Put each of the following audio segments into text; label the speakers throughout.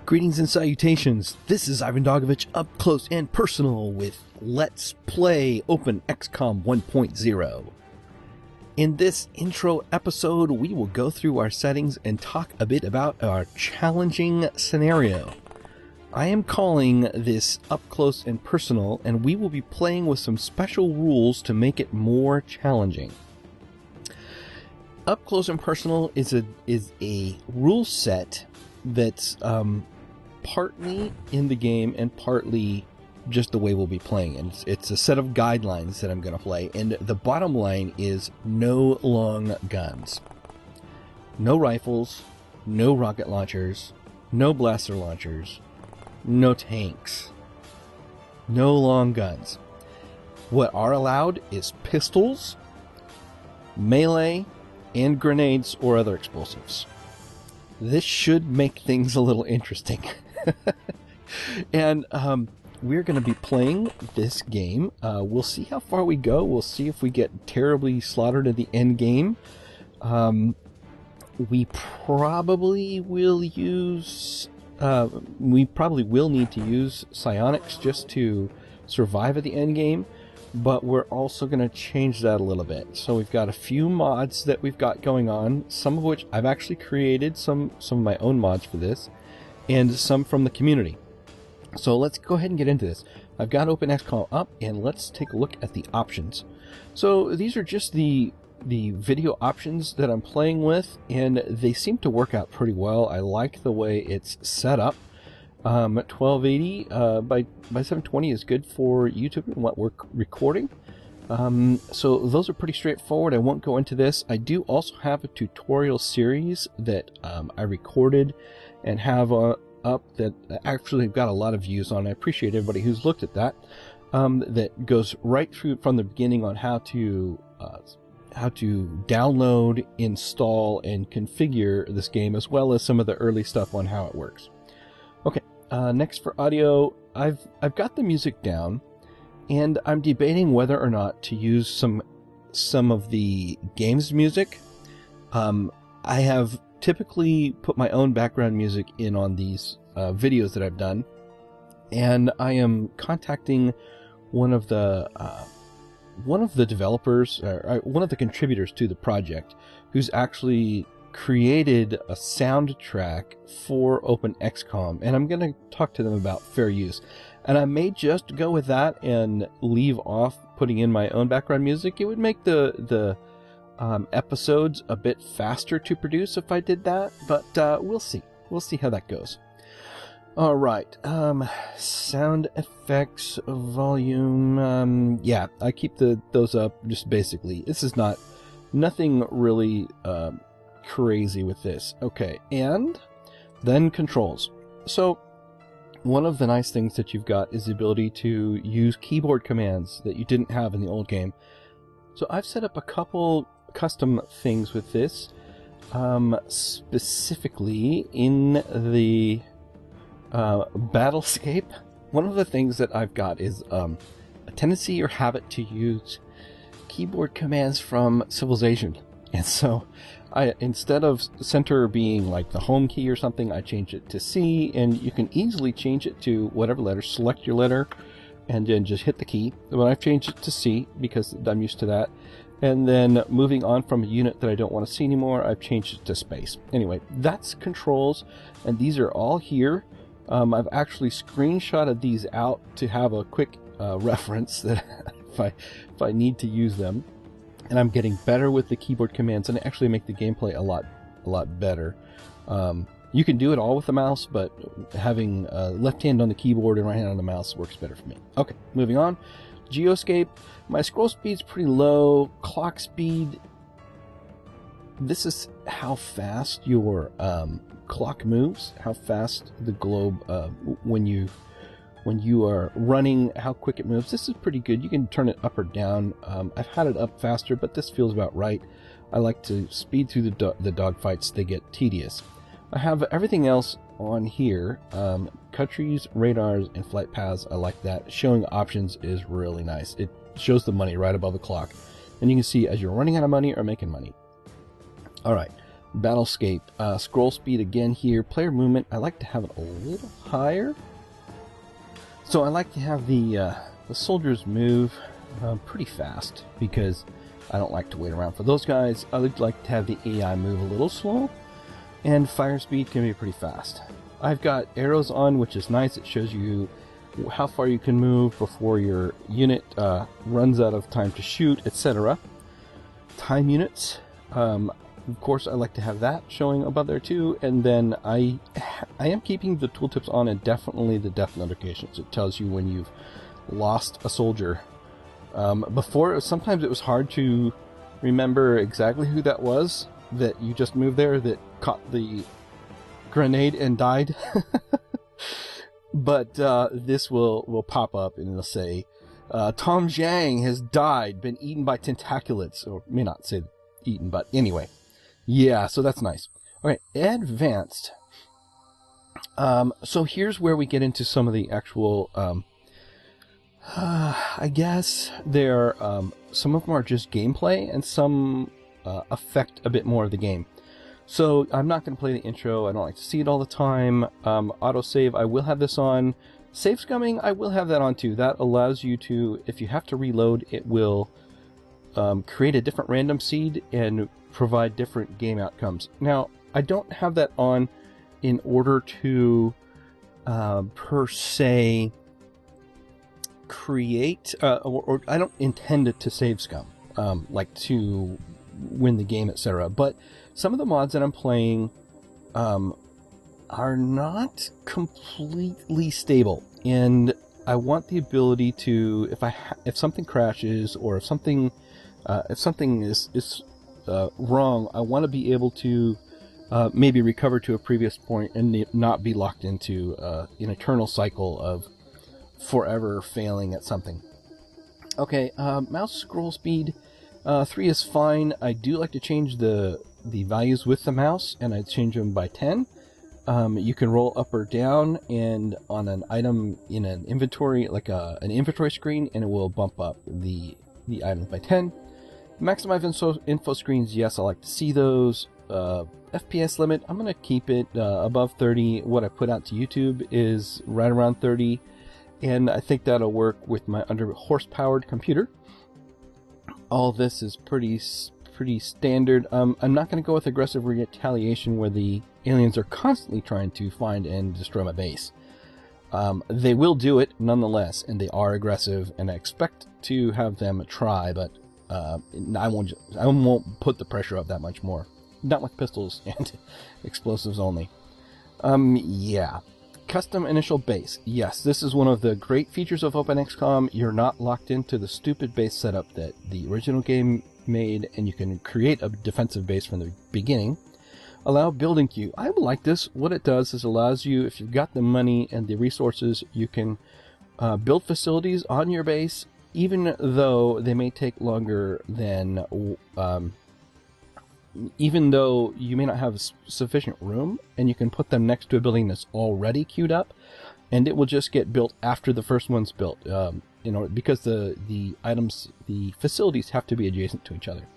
Speaker 1: Greetings and salutations, this is IvanDogovich up close and personal with Let's Play OpenXcom 1.0. In this intro episode, we will go through our settings and talk a bit about our challenging scenario. I am calling this up close and personal, and we will be playing with some special rules to make it more challenging. Up close and personal is a rule set that's partly in the game and partly just the way we'll be playing. And it's a set of guidelines that I'm going to play. And the bottom line is no long guns. No rifles, no rocket launchers, no blaster launchers, no tanks. No long guns. What are allowed is pistols, melee, and grenades or other explosives. This should make things a little interesting. And we're going to be playing this game. We'll see how far we go. We'll see if we get terribly slaughtered at the end game. We probably will use... we probably will need to use psionics just to survive at the end game. But we're also going to change that a little bit. So we've got a few mods that we've got going on, some of which I've actually created, some of my own mods for this, and some from the community. So let's go ahead and get into this. I've got OpenXcom up, and let's take a look at the options. So these are just the video options that I'm playing with, and they seem to work out pretty well. I like the way it's set up. 1280 by 720 is good for YouTube and what we're recording. So those are pretty straightforward. I won't go into this. I do also have a tutorial series that I recorded and have up that actually have got a lot of views on. I appreciate everybody who's looked at that. That goes right through from the beginning on how to download, install, and configure this game, as well as some of the early stuff on how it works. Okay, next for audio, I've got the music down, and I'm debating whether or not to use some of the game's music. I have typically put my own background music in on these videos that I've done, and I am contacting one of the developers, or one of the contributors to the project, who's actually created a soundtrack for OpenXcom, and I'm going to talk to them about fair use. And I may just go with that and leave off putting in my own background music. It would make the episodes a bit faster to produce if I did that, but we'll see. We'll see how that goes. All right, sound effects, volume. Yeah, I keep those up just basically. This is nothing really crazy with this. Okay, and then controls. So one of the nice things that you've got is the ability to use keyboard commands that you didn't have in the old game. So I've set up a couple custom things with this, specifically in the battlescape. One of the things that I've got is a tendency or habit to use keyboard commands from Civilization. And so instead of center being like the home key or something, I change it to C, and you can easily change it to whatever letter. Select your letter and then just hit the key. But I've changed it to C because I'm used to that. And then moving on from a unit that I don't want to see anymore, I've changed it to space. Anyway, that's controls, and these are all here. I've actually screenshotted these out to have a quick reference that if I need to use them. And I'm getting better with the keyboard commands, and actually make the gameplay a lot better. You can do it all with the mouse, but having left hand on the keyboard and right hand on the mouse works better for me. Okay, moving on. Geoscape. My scroll speed's pretty low. Clock speed. This is how fast your clock moves, how fast the globe when you are running, how quick it moves. This is pretty good. You can turn it up or down. I've had it up faster, but this feels about right. I like to speed through the dogfights. They get tedious. I have everything else on here. Countries, radars, and flight paths. I like that. Showing options is really nice. It shows the money right above the clock. And you can see as you're running out of money or making money. All right. battlescape. Scroll speed again here. Player movement, I like to have it a little higher. So I like to have the soldiers move pretty fast because I don't like to wait around for those guys. I would like to have the AI move a little slow, and fire speed can be pretty fast. I've got arrows on, which is nice. It shows you how far you can move before your unit runs out of time to shoot, etc. Time units. Of course, I like to have that showing above there too, and then I am keeping the tooltips on, and definitely the death notifications. It tells you when you've lost a soldier. Before, sometimes it was hard to remember exactly who that was that you just moved there that caught the grenade and died. But this will pop up and it'll say, Tom Zhang has died, been eaten by tentaculates, or may not say eaten, but anyway. Yeah, so that's nice. Okay, advanced. So here's where we get into some of the actual, I guess there some of them are just gameplay and some affect a bit more of the game. So I'm not going to play the intro. I don't like to see it all the time. Autosave, I will have this on. Save scumming, I will have that on too. That allows you to, if you have to reload, it will create a different random seed and provide different game outcomes. Now, I don't have that on in order to, per se, create, or I don't intend it to save scum, like to win the game, etc. But some of the mods that I'm playing are not completely stable, and I want the ability to, if something crashes or if something is wrong, I want to be able to maybe recover to a previous point and not be locked into an eternal cycle of forever failing at something. Okay, mouse scroll speed 3 is fine. I do like to change the values with the mouse, and I change them by 10. You can roll up or down, and on an item in an inventory, like an inventory screen, and it will bump up the items by 10. Maximize info screens, yes, I like to see those. FPS limit, I'm going to keep it above 30. What I put out to YouTube is right around 30, and I think that'll work with my under horsepowered computer. All this is pretty standard. I'm not going to go with aggressive retaliation where the aliens are constantly trying to find and destroy my base. They will do it nonetheless, and they are aggressive, and I expect to have them try, but I won't put the pressure up that much more. Not with pistols and explosives only. Yeah. Custom initial base. Yes, this is one of the great features of OpenXcom. You're not locked into the stupid base setup that the original game made, and you can create a defensive base from the beginning. Allow building queue. I like this. What it does is allows you, if you've got the money and the resources, you can build facilities on your base, even though they may take longer than even though you may not have sufficient room, and you can put them next to a building that's already queued up, and it will just get built after the first one's built, because the items, the facilities have to be adjacent to each other.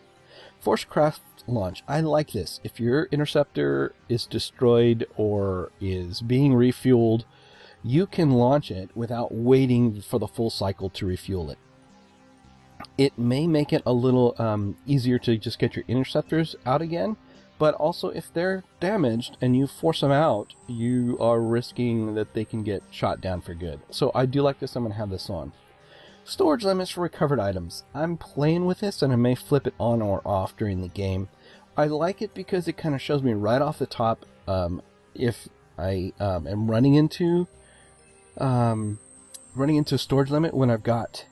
Speaker 1: Force craft launch. I like this. If your interceptor is destroyed or is being refueled, you can launch it without waiting for the full cycle to refuel it. It may make it a little easier to just get your interceptors out again, but also if they're damaged and you force them out, you are risking that they can get shot down for good. So I do like this. I'm going to have this on. Storage limits for recovered items. I'm playing with this, and I may flip it on or off during the game. I like it because it kind of shows me right off the top if I am running into storage limit when I've got...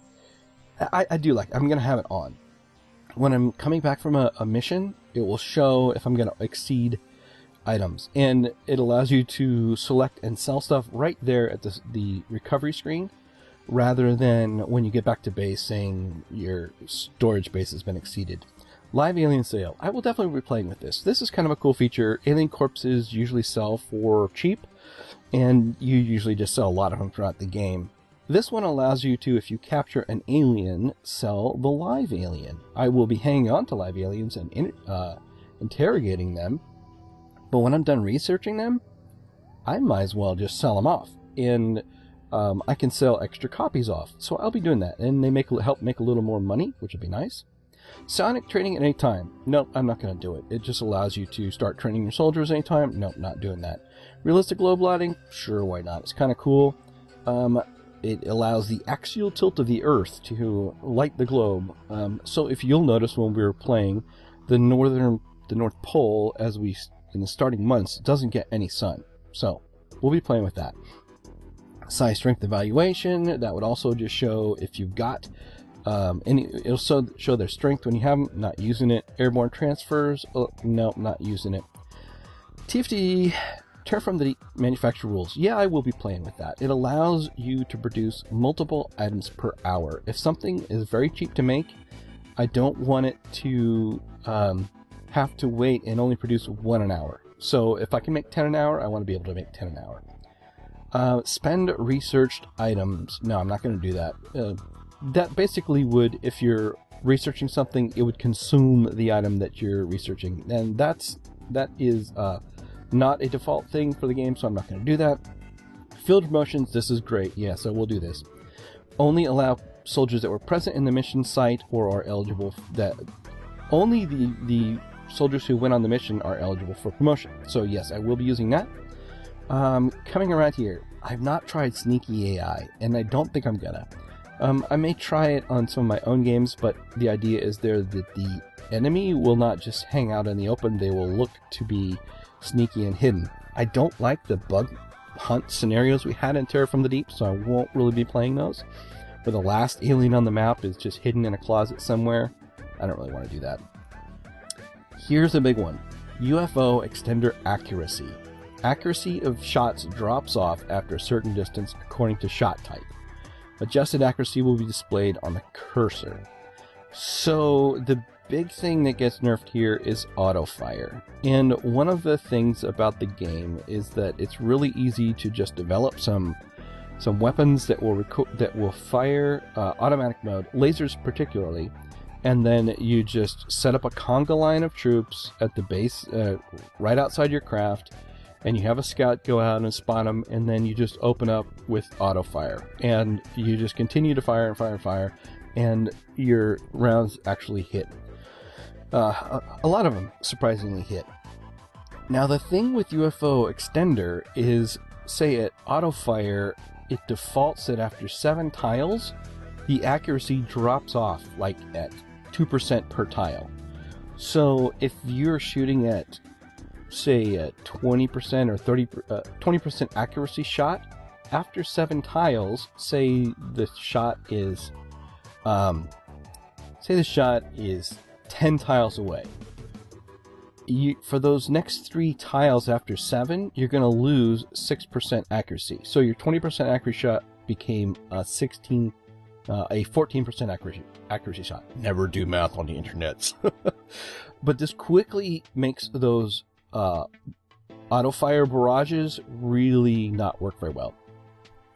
Speaker 1: I do like it. I'm going to have it on. When I'm coming back from a mission, it will show if I'm going to exceed items. And it allows you to select and sell stuff right there at the recovery screen, rather than when you get back to base saying your storage base has been exceeded. Live alien sale. I will definitely be playing with this. This is kind of a cool feature. Alien corpses usually sell for cheap, and you usually just sell a lot of them throughout the game. This one allows you to, if you capture an alien, sell the live alien. I will be hanging on to live aliens and interrogating them, But when I'm done researching them, I might as well just sell them off. And I can sell extra copies off. So I'll be doing that. And they help make a little more money, which would be nice. Sonic training at any time. No, I'm not going to do it. It just allows you to start training your soldiers anytime. No, not doing that. Realistic globe lighting? Sure, why not? It's kind of cool. It allows the axial tilt of the Earth to light the globe. So if you'll notice when we were playing, the North Pole, in the starting months, doesn't get any sun. So we'll be playing with that. Size strength evaluation, that would also just show if you've got it'll show their strength when you have them. Not using it. Airborne transfers, no, not using it. TFT, Terraform the manufacture rules. Yeah, I will be playing with that. It allows you to produce multiple items per hour. If something is very cheap to make, I don't want it to have to wait and only produce 1 an hour. So if I can make 10 an hour, I want to be able to make 10 an hour. Spend researched items. No, I'm not going to do that. That basically would, if you're researching something, it would consume the item that you're researching. And that is not a default thing for the game, so I'm not going to do that. Field promotions, this is great. Yeah, so we'll do this. Only allow soldiers that were present in the mission site or are eligible. Only the soldiers who went on the mission are eligible for promotion. So yes, I will be using that. Coming around here, I've not tried sneaky AI, and I don't think I'm gonna. I may try it on some of my own games, but the idea is that the enemy will not just hang out in the open, they will look to be sneaky and hidden. I don't like the bug hunt scenarios we had in Terror from the Deep, so I won't really be playing those. Where the last alien on the map is just hidden in a closet somewhere. I don't really want to do that. Here's a big one. UFO extender accuracy. Accuracy of shots drops off after a certain distance according to shot type. Adjusted accuracy will be displayed on the cursor. So the big thing that gets nerfed here is auto fire. And one of the things about the game is that it's really easy to just develop some weapons that will fire automatic mode, lasers particularly, and then you just set up a conga line of troops at the base right outside your craft, and you have a scout go out and spot them, and then you just open up with auto fire, and you just continue to fire and fire and fire, and your rounds actually hit. A lot of them surprisingly hit. Now the thing with UFO extender is, say at auto fire, it defaults that after 7 tiles, the accuracy drops off like at 2% per tile. So if you're shooting at, say, a 20% or 20% accuracy shot, after 7 tiles, say the shot is 10 tiles away. For those next 3 tiles after 7, you're going to lose 6% accuracy. So your 20% accuracy shot became a 14% accuracy shot. Never do math on the internet. But this quickly makes those auto fire barrages really not work very well.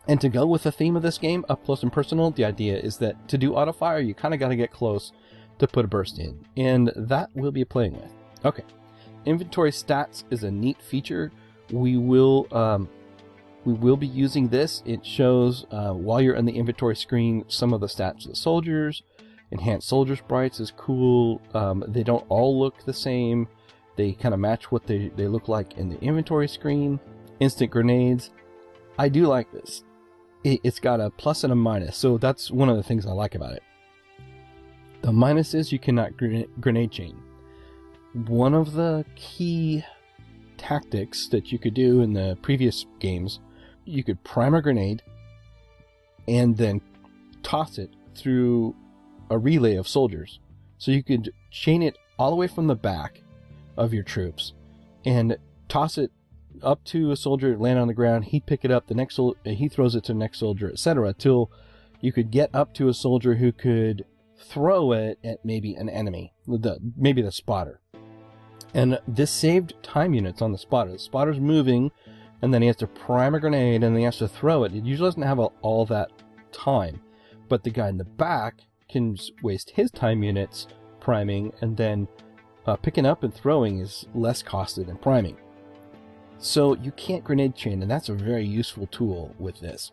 Speaker 1: And to go with the theme of this game, up close and personal, the idea is that to do auto fire, you kind of got to get close to put a burst in, and that we'll be playing with. Okay, inventory stats is a neat feature. We will be using this. It shows while you're in the inventory screen some of the stats of the soldiers. Enhanced soldier sprites is cool. They don't all look the same. They kind of match what they look like in the inventory screen. Instant grenades. I do like this. It's got a plus and a minus, so that's one of the things I like about it. The minus is you cannot grenade chain. One of the key tactics that you could do in the previous games, you could prime a grenade and then toss it through a relay of soldiers. So you could chain it all the way from the back of your troops and toss it up to a soldier, land on the ground, he'd pick it up, he throws it to the next soldier, etc., till you could get up to a soldier who could throw it at maybe an enemy, maybe the spotter. And this saved time units on the spotter. The spotter's moving, and then he has to prime a grenade, and then he has to throw it. It usually doesn't have all that time, but the guy in the back can waste his time units priming, and then picking up and throwing is less costly than priming. So you can't grenade chain, and that's a very useful tool with this.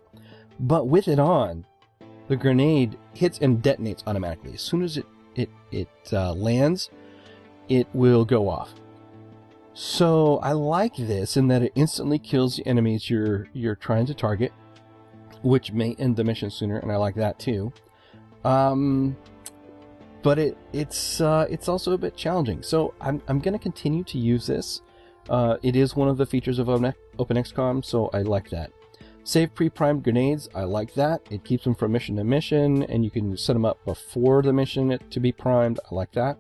Speaker 1: But with it on, the grenade hits and detonates automatically. As soon as it lands, it will go off. So I like this in that it instantly kills the enemies you're trying to target, which may end the mission sooner, and I like that too. But it's also a bit challenging. So I'm going to continue to use this. It is one of the features of OpenXcom, so I like that. Save pre-primed grenades, I like that. It keeps them from mission to mission, and you can set them up before the mission to be primed. I like that.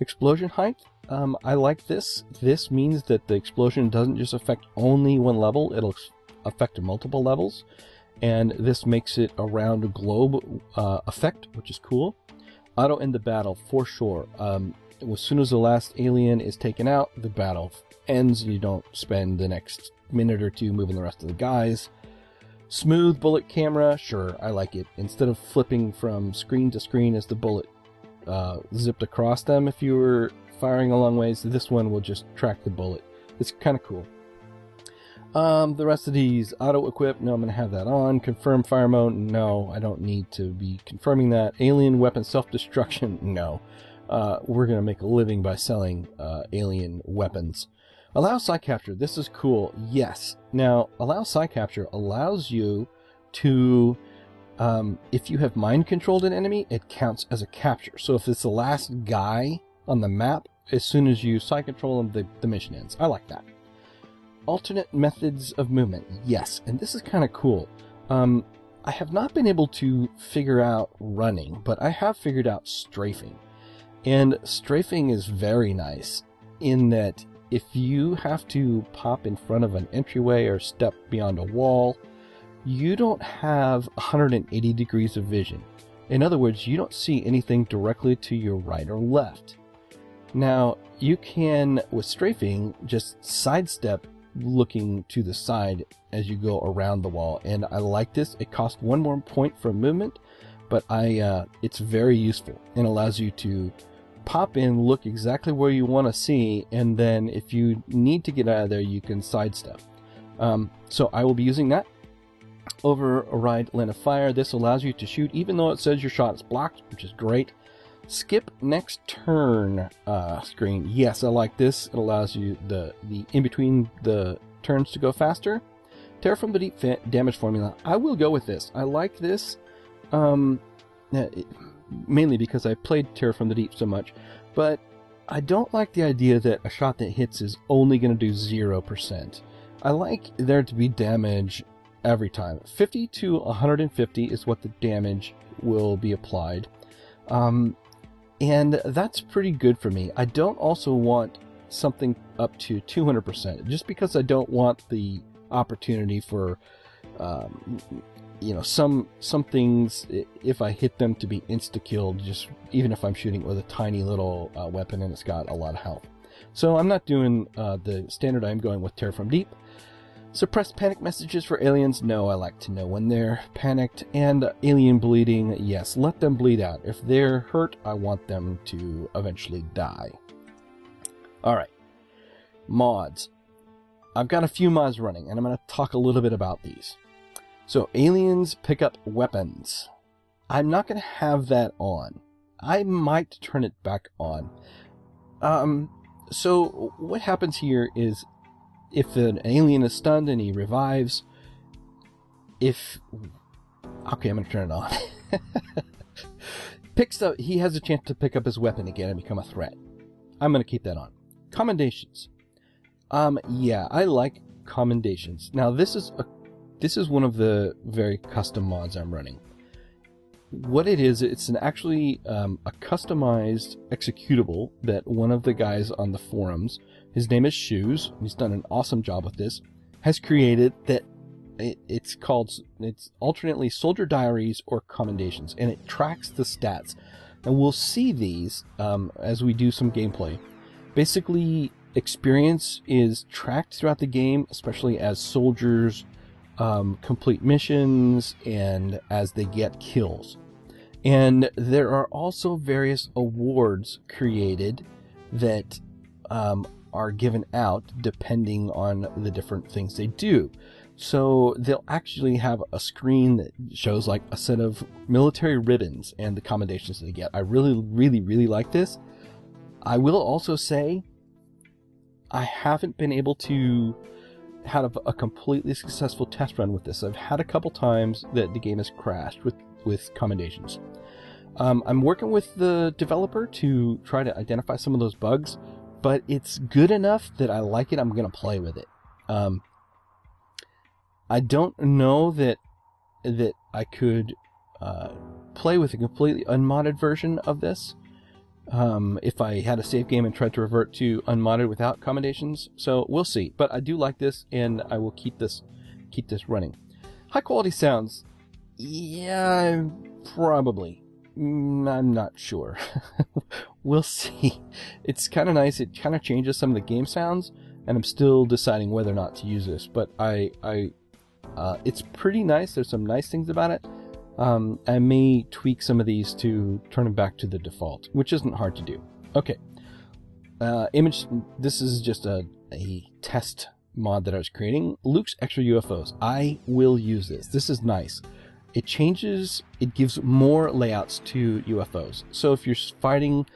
Speaker 1: Explosion height, I like this. This means that the explosion doesn't just affect only one level, it'll affect multiple levels. And this makes it a round globe effect, which is cool. Auto end the battle, for sure. As soon as the last alien is taken out, the battle ends, and you don't spend the next minute or two moving the rest of the guys. Smooth bullet camera, sure, I like it. Instead of flipping from screen to screen as the bullet zipped across them if you were firing a long ways, this one will just track the bullet. It's kind of cool. The rest of these, auto-equip, no, I'm going to have that on. Confirm fire mode, no, I don't need to be confirming that. Alien weapon self-destruction, no. We're going to make a living by selling alien weapons. Allow side capture, this is cool, yes. Now, allow side capture allows you to, if you have mind-controlled an enemy, it counts as a capture. So if it's the last guy on the map, as soon as you side control him, the mission ends. I like that. Alternate methods of movement, yes, and this is kind of cool. I have not been able to figure out running, but I have figured out strafing. And strafing is very nice in that if you have to pop in front of an entryway or step beyond a wall, you don't have 180 degrees of vision. In other words, you don't see anything directly to your right or left. Now, you can, with strafing, just sidestep looking to the side as you go around the wall, and I like this. It costs one more point for movement, but it's very useful and allows you to pop in, look exactly where you want to see, and then if you need to get out of there, you can sidestep. So I will be using that. Override line of fire. This allows you to shoot even though it says your shot is blocked, which is great. Skip next turn screen. Yes, I like this. It allows you the in between the turns to go faster. Terror from the Deep damage formula. I will go with this. I like this mainly because I played Terror from the Deep so much, but I don't like the idea that a shot that hits is only going to do 0%. I like there to be damage every time. 50 to 150 is what the damage will be applied. And that's pretty good for me. I don't also want something up to 200%, just because I don't want the opportunity for, some things, if I hit them, to be insta-killed, just even if I'm shooting with a tiny little weapon and it's got a lot of health. So I'm not doing the standard. I'm going with Terror from Deep. Suppress panic messages for aliens. No, I like to know when they're panicked. And alien bleeding. Yes, let them bleed out. If they're hurt, I want them to eventually die. Alright. Mods. I've got a few mods running, and I'm going to talk a little bit about these. So, aliens pick up weapons. I'm not going to have that on. I might turn it back on. So, what happens here is, if an alien is stunned and he revives, okay, I'm going to turn it on. He has a chance to pick up his weapon again and become a threat. I'm going to keep that on. Commendations. Yeah, I like commendations. Now, this is one of the very custom mods I'm running. What it is, it's actually a customized executable that one of the guys on the forums, his name is Shoes, he's done an awesome job with this, has created that it's alternately Soldier Diaries or Commendations, and it tracks the stats. And we'll see these as we do some gameplay. Basically, experience is tracked throughout the game, especially as soldiers complete missions and as they get kills. And there are also various awards created that are given out depending on the different things they do. So they'll actually have a screen that shows like a set of military ribbons and the commendations they get. I really like this. I will also say I haven't been able to have a completely successful test run with this. I've had a couple times that the game has crashed with commendations. I'm working with the developer to try to identify some of those bugs, but it's good enough that I like it. I'm going to play with it. I don't know that I could play with a completely unmodded version of this if I had a save game and tried to revert to unmodded without commendations. So we'll see. But I do like this, and I will keep this running. High quality sounds. Yeah, probably. I'm not sure. We'll see. It's kind of nice. It kind of changes some of the game sounds, and I'm still deciding whether or not to use this. But it's pretty nice. There's some nice things about it. I may tweak some of these to turn them back to the default, which isn't hard to do. Okay. Image. This is just a test mod that I was creating. Luke's extra UFOs. I will use this. This is nice. It changes. It gives more layouts to UFOs. So if you're fighting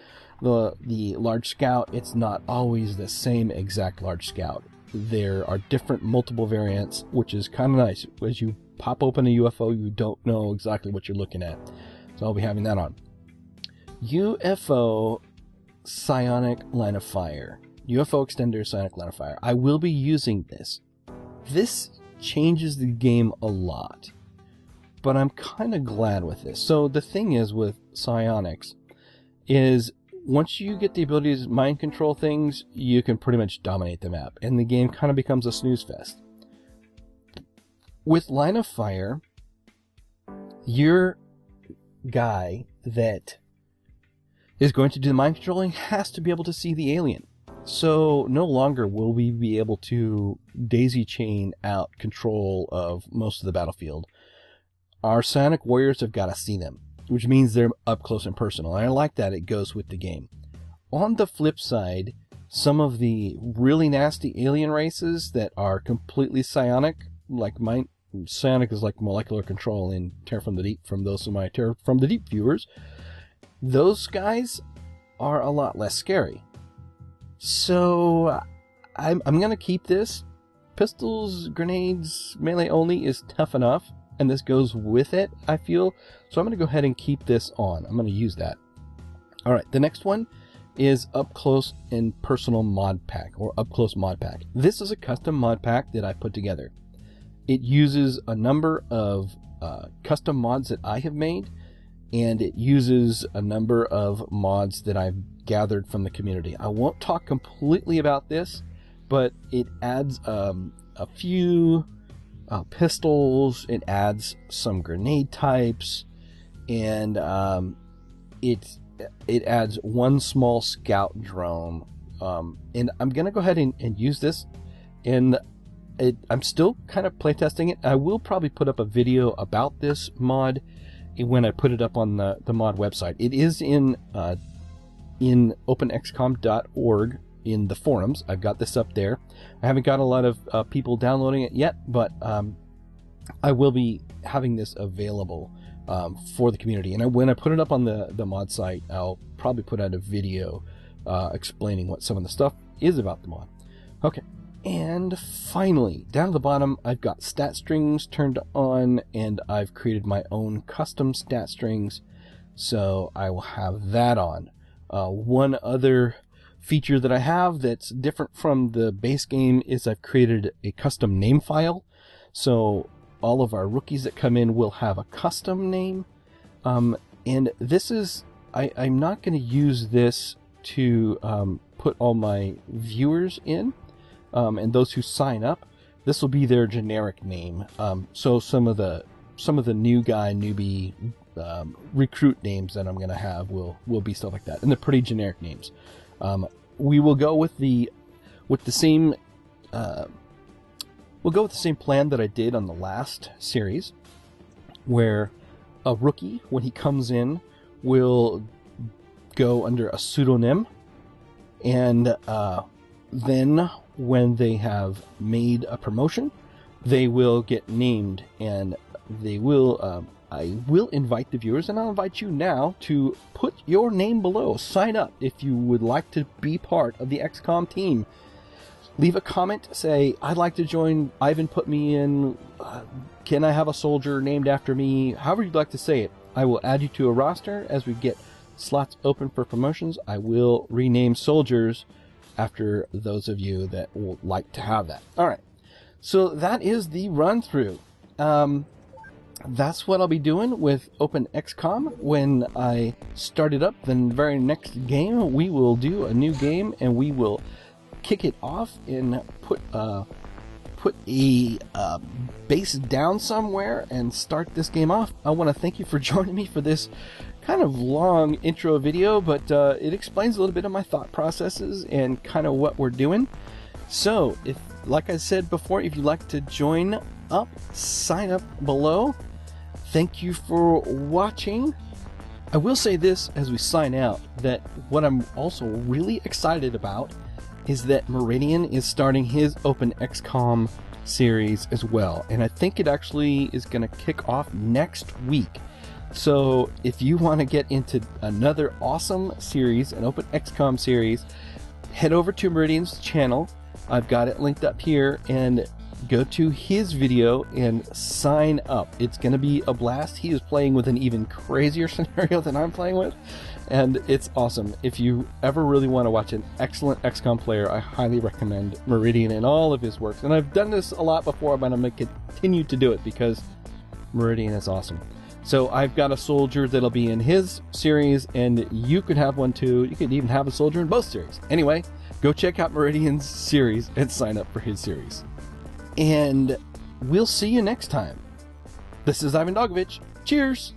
Speaker 1: the large scout, it's not always the same exact large scout. There are different multiple variants, which is kind of nice. As you pop open a UFO, you don't know exactly what you're looking at. So I'll be having that on. UFO psionic line of fire. UFO extender psionic line of fire. I will be using this. This changes the game a lot, but I'm kind of glad with this. So the thing is with psionics is once you get the ability to mind control things, you can pretty much dominate the map, and the game kind of becomes a snooze fest. With line of fire, your guy that is going to do the mind controlling has to be able to see the alien. So no longer will we be able to daisy chain out control of most of the battlefield. Our psionic warriors have got to see them, which means they're up close and personal. And I like that. It goes with the game. On the flip side, some of the really nasty alien races that are completely psionic, like mine, psionic is like molecular control in Terror from the Deep, from those of my Terror from the Deep viewers, those guys are a lot less scary. So I'm going to keep this. Pistols, grenades, melee only is tough enough, and this goes with it, I feel. So I'm going to go ahead and keep this on. I'm going to use that. All right, the next one is Up Close and Personal Mod Pack, or Up Close Mod Pack. This is a custom mod pack that I put together. It uses a number of custom mods that I have made, and it uses a number of mods that I've gathered from the community. I won't talk completely about this, but it adds a few pistols, it adds some grenade types, and it adds one small scout drone. And I'm going to go ahead and use this, and I'm still kind of playtesting it. I will probably put up a video about this mod when I put it up on the mod website. It is in OpenXcom.org in the forums. I've got this up there. I haven't got a lot of people downloading it yet, but I will be having this available for the community. And when I put it up on the mod site, I'll probably put out a video explaining what some of the stuff is about the mod. Okay. And finally, down at the bottom, I've got stat strings turned on, and I've created my own custom stat strings, so I will have that on. One other feature that I have that's different from the base game is I've created a custom name file, so all of our rookies that come in will have a custom name, and this is, I'm not going to use this to put all my viewers in. And those who sign up, this will be their generic name. So some of the newbie recruit names that I'm going to have will be stuff like that, and they're pretty generic names. We will go with the same plan that I did on the last series, where a rookie, when he comes in, will go under a pseudonym, and then when they have made a promotion, they will get named, and they will, I will invite the viewers, and I'll invite you now to put your name below. Sign up if you would like to be part of the XCOM team. Leave a comment, say, I'd like to join, Ivan put me in, can I have a soldier named after me? However you'd like to say it. I will add you to a roster as we get slots open for promotions. I will rename soldiers after those of you that will like to have that. Alright, so that is the run through. That's what I'll be doing with OpenXcom. When I start it up, the very next game, we will do a new game, and we will kick it off and put a base down somewhere and start this game off. I want to thank you for joining me for this kind of long intro video, but it explains a little bit of my thought processes and kind of what we're doing. So, if, like I said before, if you'd like to join up, sign up below. Thank you for watching. I will say this as we sign out, that what I'm also really excited about is that Meridian is starting his OpenXcom series as well, and I think it actually is going to kick off next week. So if you want to get into another awesome series, an OpenXcom series, head over to Meridian's channel. I've got it linked up here, and go to his video and sign up. It's going to be a blast. He is playing with an even crazier scenario than I'm playing with, and it's awesome. If you ever really want to watch an excellent XCOM player, I highly recommend Meridian and all of his works. And I've done this a lot before, but I'm going to continue to do it because Meridian is awesome. So I've got a soldier that'll be in his series, and you could have one too. You could even have a soldier in both series. Anyway, go check out Meridian's series and sign up for his series. And we'll see you next time. This is IvanDogovich. Cheers!